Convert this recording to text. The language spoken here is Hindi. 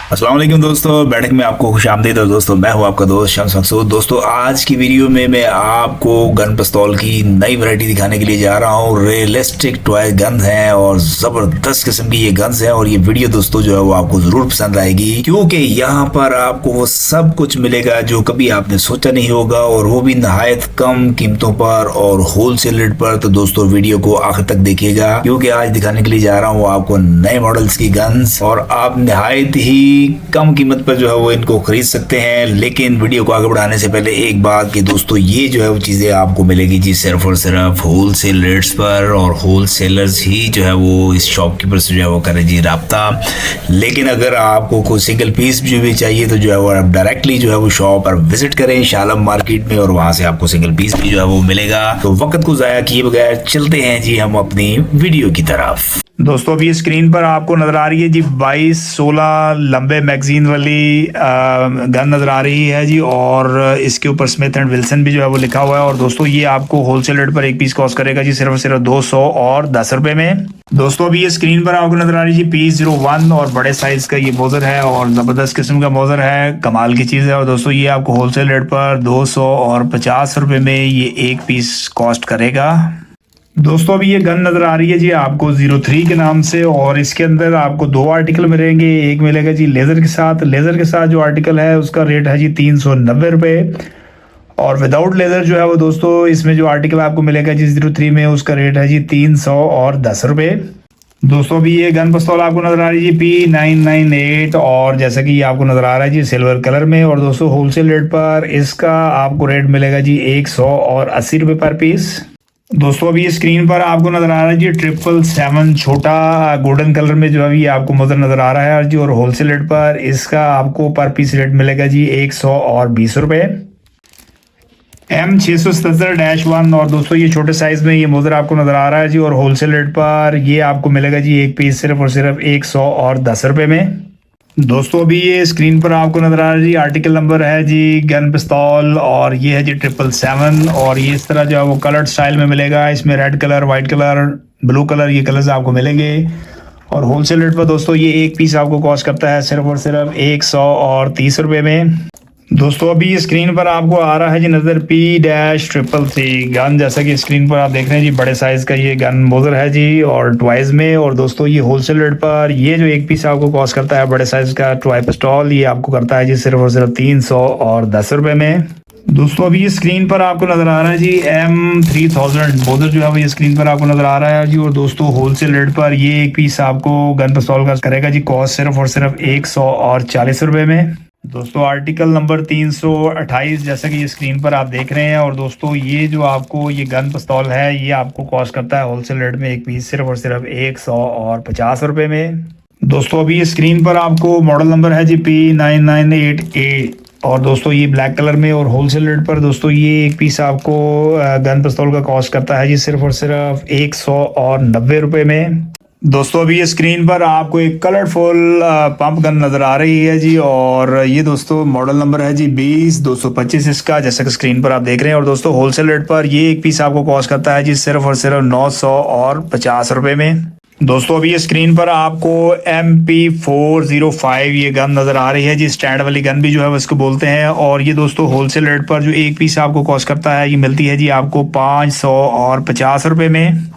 अस्सलाम वालेकुम दोस्तों, बैठक में आपको खुशामदीद। और दोस्तों मैं हूं आपका दोस्त शम्स मकसूद। दोस्तों आज की वीडियो में मैं आपको गन पिस्तौल की नई वैरायटी दिखाने के लिए जा रहा हूं। रियलिस्टिक टॉय गन्स हैं और ज़बरदस्त किस्म की ये गन्स हैं। और ये वीडियो दोस्तों जो है वो आपको ज़रूर पसंद आएगी, क्योंकि यहाँ पर आपको वो सब कुछ मिलेगा जो कभी आपने सोचा नहीं होगा, और वो भी नहायत कम कीमतों पर और होलसेल रेट पर। तो दोस्तों वीडियो को आखिर तक देखिएगा, क्योंकि आज दिखाने के लिए जा रहा हूँ आपको नए मॉडल्स की गन्स, और आप नहायत ही कम कीमत पर जो है वो इनको खरीद सकते हैं। लेकिन वीडियो को आगे बढ़ाने से पहले एक बात कि दोस्तों ये जो है वो चीज़ें आपको मिलेगी जी सिर्फ और सिर्फ होलसेल रेट्स पर, और होलसेलर्स ही जो है वो इस शॉपकीपर से जो है वो करें जी राब्ता। लेकिन अगर आपको कोई सिंगल पीस भी चाहिए तो जो है वो आप डायरेक्टली जो है वो शॉप पर विजिट करें शालम मार्केट में, और वहां से आपको सिंगल पीस भी जो है वो मिलेगा। तो वक्त को ज़ाया किए बगैर चलते हैं जी हम अपनी वीडियो की तरफ। दोस्तों अभी स्क्रीन पर आपको नजर आ रही है जी 22-16 लंबे मैगजीन वाली गन नजर आ रही है जी, और इसके ऊपर स्मिथ एंड विल्सन भी जो है वो लिखा हुआ है। और दोस्तों ये आपको होलसेल रेट पर एक पीस कॉस्ट करेगा जी सिर्फ और सिर्फ 210 रुपए में। दोस्तों अभी ये स्क्रीन पर आपको नजर आ रही है जी P01, और बड़े साइज का ये मोजर है और जबरदस्त किस्म का मोजर है, कमाल की चीज है। और दोस्तों ये आपको होलसेल रेट पर 250 रुपए में ये एक पीस कॉस्ट करेगा। दोस्तों अभी ये गन नजर आ रही है जी आपको 03 के नाम से, और इसके अंदर आपको दो आर्टिकल मिलेंगे। एक मिलेगा जी लेज़र के साथ। लेज़र के साथ जो आर्टिकल है उसका रेट है जी 390 रुपये, और विदाउट लेज़र जो है वो दोस्तों इसमें जो आर्टिकल आपको मिलेगा जी 03 में उसका रेट है जी 310 रुपये। दोस्तों अभी ये गन पिस्तौल आपको नजर आ रही है जी P998, और जैसा कि ये आपको नजर आ रहा है जी सिल्वर कलर में। और दोस्तों होलसेल रेट पर इसका आपको रेट मिलेगा जी 180 रुपये पर पीस। दोस्तों अभी स्क्रीन पर आपको नजर आ रहा है जी 777 छोटा गोल्डन कलर में जो अभी आपको मोजर नजर आ रहा है जी, और होलसेल रेट पर इसका आपको पर पीस रेट मिलेगा जी 120 रुपये। M677-1, और दोस्तों ये छोटे साइज में ये मोजर आपको नजर आ रहा है जी, और होलसेल रेट पर ये आपको मिलेगा जी एक पीस सिर्फ और सिर्फ 110 रुपये में। दोस्तों अभी ये स्क्रीन पर आपको नजर आ रहा है जी आर्टिकल नंबर है जी गन पिस्तौल, और ये है जी 777, और ये इस तरह जो है वो कलर्ड स्टाइल में मिलेगा। इसमें red colour, white colour, blue colour, ये कलर्स आपको मिलेंगे। और होलसेल रेट पर दोस्तों ये एक पीस आपको कॉस्ट करता है सिर्फ और सिर्फ 130 रुपये में। दोस्तों अभी स्क्रीन पर आपको आ रहा है जी नज़र P-333 गन, जैसा कि स्क्रीन पर आप देख रहे हैं जी बड़े साइज का ये गन मोजर है जी, और टॉयज में। और दोस्तों ये होलसेल रेट पर ये जो एक पीस आपको कॉस्ट करता है बड़े साइज का टॉय पिस्तौल, ये आपको करता है जी सिर्फ और सिर्फ 310 रुपये में। दोस्तों अभी ये स्क्रीन पर आपको नजर आ रहा है जी M3000 मोजर जो है वो ये स्क्रीन पर आपको नजर आ रहा है जी, और दोस्तों होलसेल रेट पर ये एक पीस आपको गन पिस्तौल का करेगा जी कॉस्ट सिर्फ और सिर्फ 140 रुपये में। दोस्तों आर्टिकल नंबर 328 जैसा कि ये स्क्रीन पर आप देख रहे हैं। और दोस्तों ये जो आपको ये गन पिस्तौल है ये आपको कॉस्ट करता है होलसेल रेट में एक पीस सिर्फ और सिर्फ 150 रुपये में। दोस्तों अभी ये स्क्रीन पर आपको मॉडल नंबर है जी P998A, और दोस्तों ये ब्लैक कलर में, और होलसेल रेट पर दोस्तों ये एक पीस आपको गन पिस्तौल का कॉस्ट करता है जी सिर्फ और सिर्फ 190 रुपये में। दोस्तों अभी ये स्क्रीन पर आपको एक कलरफुल पंप गन नज़र आ रही है जी, और ये दोस्तों मॉडल नंबर है जी 20225 इसका, जैसा कि स्क्रीन पर आप देख रहे हैं। और दोस्तों होलसेल रेट पर ये एक पीस आपको कॉस्ट करता है जी सिर्फ और सिर्फ 950 रुपये में। दोस्तों अभी ये स्क्रीन पर आपको MP405 ये गन नज़र आ रही है जी, स्टैंड वाली गन भी जो है वो इसको बोलते हैं। और ये दोस्तों होलसेल रेट पर जो एक पीस आपको कॉस्ट करता है ये मिलती है जी आपको 550 रुपये में।